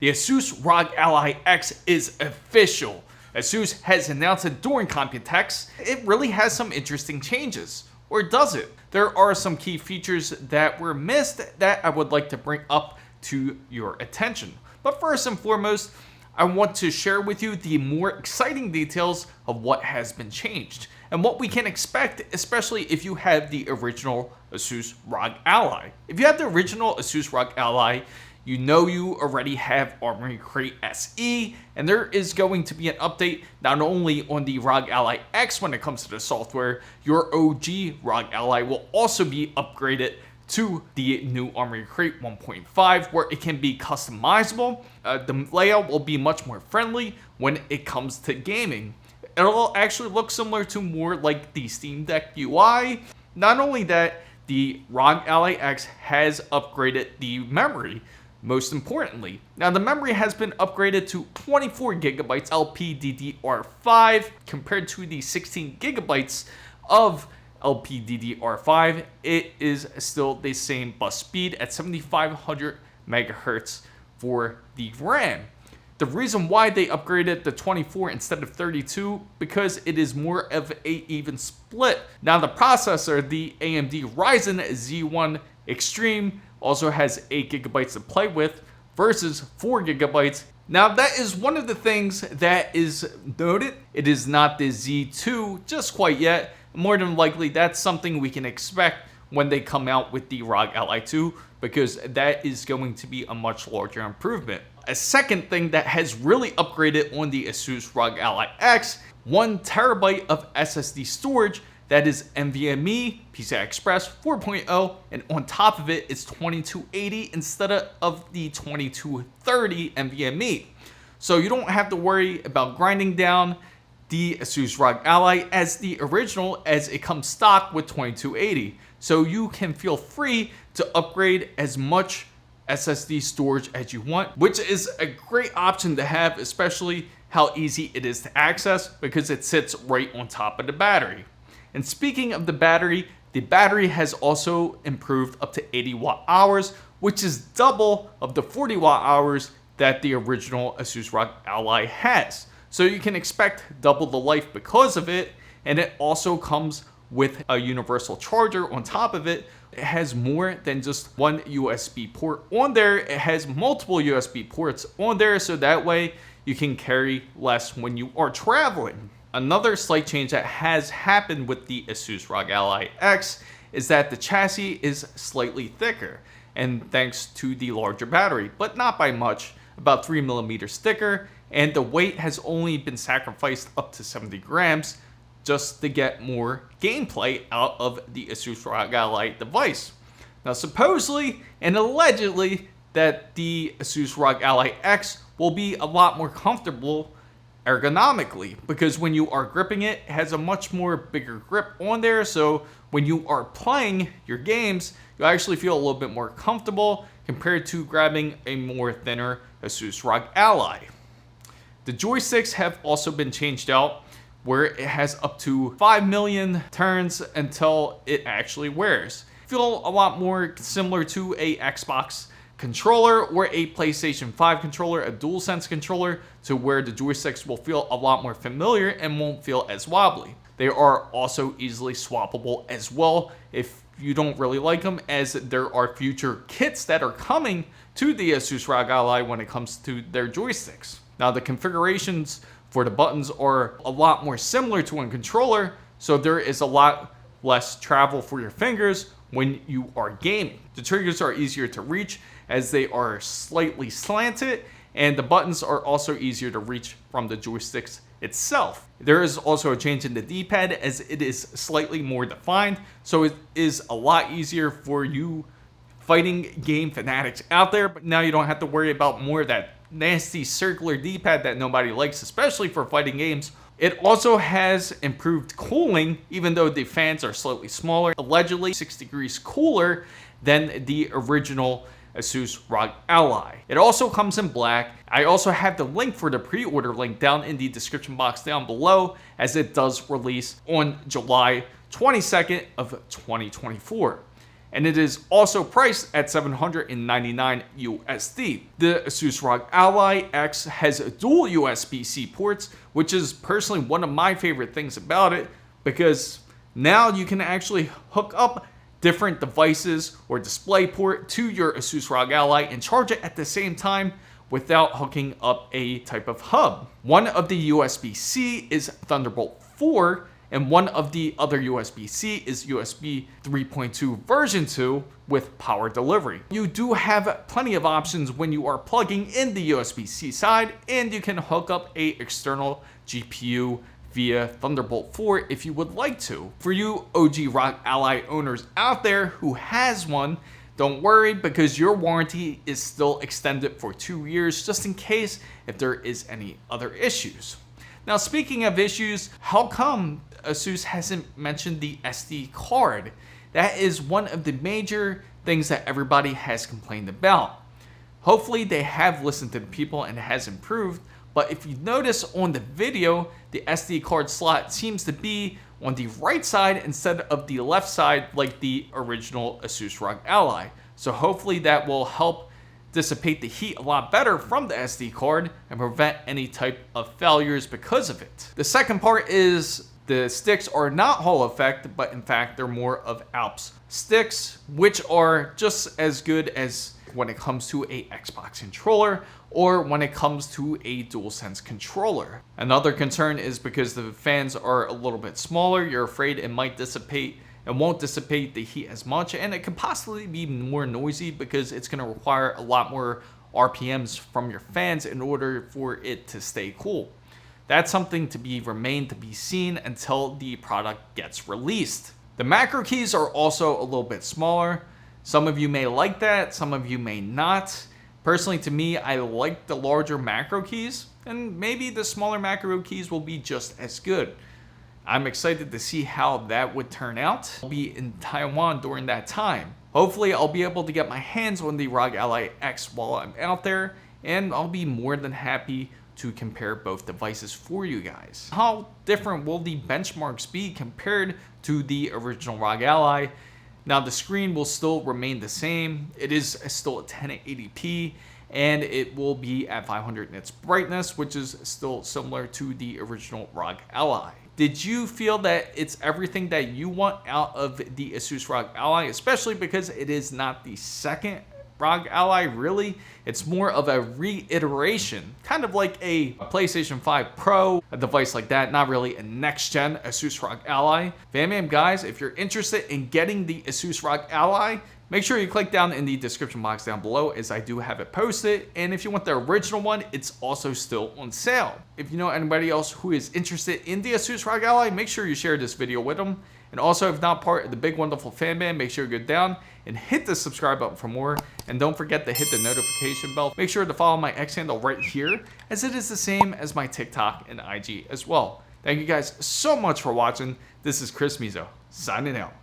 The ASUS ROG Ally X is official. ASUS has announced it during Computex. It really has some interesting changes. Or does it? There are some key features that were missed that I would like to bring up to your attention. But first and foremost, I want to share with you the more exciting details of what has been changed and what we can expect, especially if you have the original ASUS ROG Ally. If you have the original ASUS ROG Ally, you know you already have Armoury Crate SE, and there is going to be an update not only on the ROG Ally X when it comes to the software, your OG ROG Ally will also be upgraded to the new Armoury Crate 1.5, where it can be customizable. The layout will be much more friendly when it comes to gaming. It'll actually look similar to more like the Steam Deck UI. Not only that, the ROG Ally X has upgraded the memory. Most importantly, now the memory has been upgraded to 24 gigabytes LPDDR5 compared to the 16 gigabytes of LPDDR5. It is still the same bus speed at 7500 megahertz for the RAM. The reason why they upgraded the 24 instead of 32 because it is more of an even split. Now the processor, the AMD Ryzen Z1 Extreme, also has 8 gigabytes to play with versus 4 gigabytes. Now that is one of the things that is noted. It is not the Z2 just quite yet. More than likely that's something we can expect when they come out with the ROG Ally 2 because that is going to be a much larger improvement. A second thing that has really upgraded on the ASUS ROG Ally X, 1 terabyte of SSD storage. That is NVMe PCI Express 4.0, and on top of it, it's 2280 instead of the 2230 NVMe. So you don't have to worry about grinding down the ASUS ROG Ally as the original, as it comes stock with 2280. So you can feel free to upgrade as much SSD storage as you want, which is a great option to have, especially how easy it is to access because it sits right on top of the battery. And speaking of the battery has also improved up to 80 watt hours, which is double of the 40 watt hours that the original ASUS ROG Ally has. So you can expect double the life because of it, and it also comes with a universal charger on top of it. It has more than just one USB port on there. It has multiple USB ports on there, so that way you can carry less when you are traveling. Another slight change that has happened with the ASUS ROG Ally X is that the chassis is slightly thicker, and thanks to the larger battery, but not by much, about 3 millimeters thicker, and the weight has only been sacrificed up to 70 grams just to get more gameplay out of the ASUS ROG Ally device. Now supposedly and allegedly that the ASUS ROG Ally X will be a lot more comfortable ergonomically because when you are gripping it, it has a much more bigger grip on there, so when you are playing your games you actually feel a little bit more comfortable compared to grabbing a more thinner ASUS ROG Ally. The joysticks have also been changed out where it has up to 5 million turns until it actually wears. Feel a lot more similar to a Xbox controller or a PlayStation 5 controller, a DualSense controller, to where the joysticks will feel a lot more familiar and won't feel as wobbly. They are also easily swappable as well if you don't really like them, as there are future kits that are coming to the ASUS ROG Ally when it comes to their joysticks. Now the configurations for the buttons are a lot more similar to a controller, so there is a lot less travel for your fingers when you are gaming. The triggers are easier to reach as they are slightly slanted, and the buttons are also easier to reach from the joysticks itself. There is also a change in the D-pad as it is slightly more defined, so it is a lot easier for you fighting game fanatics out there, but now you don't have to worry about more of that nasty circular D-pad that nobody likes, especially for fighting games. It also has improved cooling, even though the fans are slightly smaller, allegedly 6 degrees cooler than the original ASUS ROG Ally. It also comes in black. I also have the link for the pre-order link down in the description box down below, as it does release on July 22nd of 2024. and it is also priced at $799 USD. The ASUS ROG Ally X has dual USB-C ports, which is personally one of my favorite things about it, because now you can actually hook up different devices or DisplayPort to your ASUS ROG Ally and charge it at the same time without hooking up a type of hub. One of the USB-C is Thunderbolt 4, and one of the other USB-C is USB 3.2 version 2 with power delivery. You do have plenty of options when you are plugging in the USB-C side, and you can hook up a external GPU via Thunderbolt 4 if you would like to. For you OG ROG Ally owners out there who has one, don't worry, because your warranty is still extended for 2 years just in case if there is any other issues. Now, speaking of issues, how come ASUS hasn't mentioned the SD card? That is one of the major things that everybody has complained about. Hopefully they have listened to the people and it has improved, but if you notice on the video, the SD card slot seems to be on the right side instead of the left side like the original ASUS ROG Ally. So hopefully that will help dissipate the heat a lot better from the SD card and prevent any type of failures because of it. The second part is the sticks are not Hall effect, but in fact they're more of Alps sticks, which are just as good as when it comes to a Xbox controller or when it comes to a DualSense controller. Another concern is because the fans are a little bit smaller, you're afraid it might dissipate and won't dissipate the heat as much, and it could possibly be more noisy because it's going to require a lot more RPMs from your fans in order for it to stay cool. That's something to remain to be seen until the product gets released. The macro keys are also a little bit smaller. Some of you may like that, some of you may not. Personally, to me, I like the larger macro keys, and maybe the smaller macro keys will be just as good. I'm excited to see how that would turn out. I'll be in Taiwan during that time. Hopefully, I'll be able to get my hands on the ROG Ally X while I'm out there, and I'll be more than happy to compare both devices for you guys. How different will the benchmarks be compared to the original ROG Ally? Now, the screen will still remain the same. It is still at 1080p, and it will be at 500 nits brightness, which is still similar to the original ROG Ally. Did you feel that it's everything that you want out of the ASUS ROG Ally, especially because it is not the second ROG Ally, really? It's more of a reiteration, kind of like a PlayStation 5 Pro, a device like that, not really a next-gen ASUS ROG Ally. Fam guys, if you're interested in getting the ASUS ROG Ally, make sure you click down in the description box down below, as I do have it posted. And if you want the original one, it's also still on sale. If you know anybody else who is interested in the ASUS ROG Ally, make sure you share this video with them. And also, if not part of the big wonderful fan band, make sure you go down and hit the subscribe button for more. And don't forget to hit the notification bell. Make sure to follow my X handle right here, as it is the same as my TikTok and IG as well. Thank you guys so much for watching. This is Chris Mizo, signing out.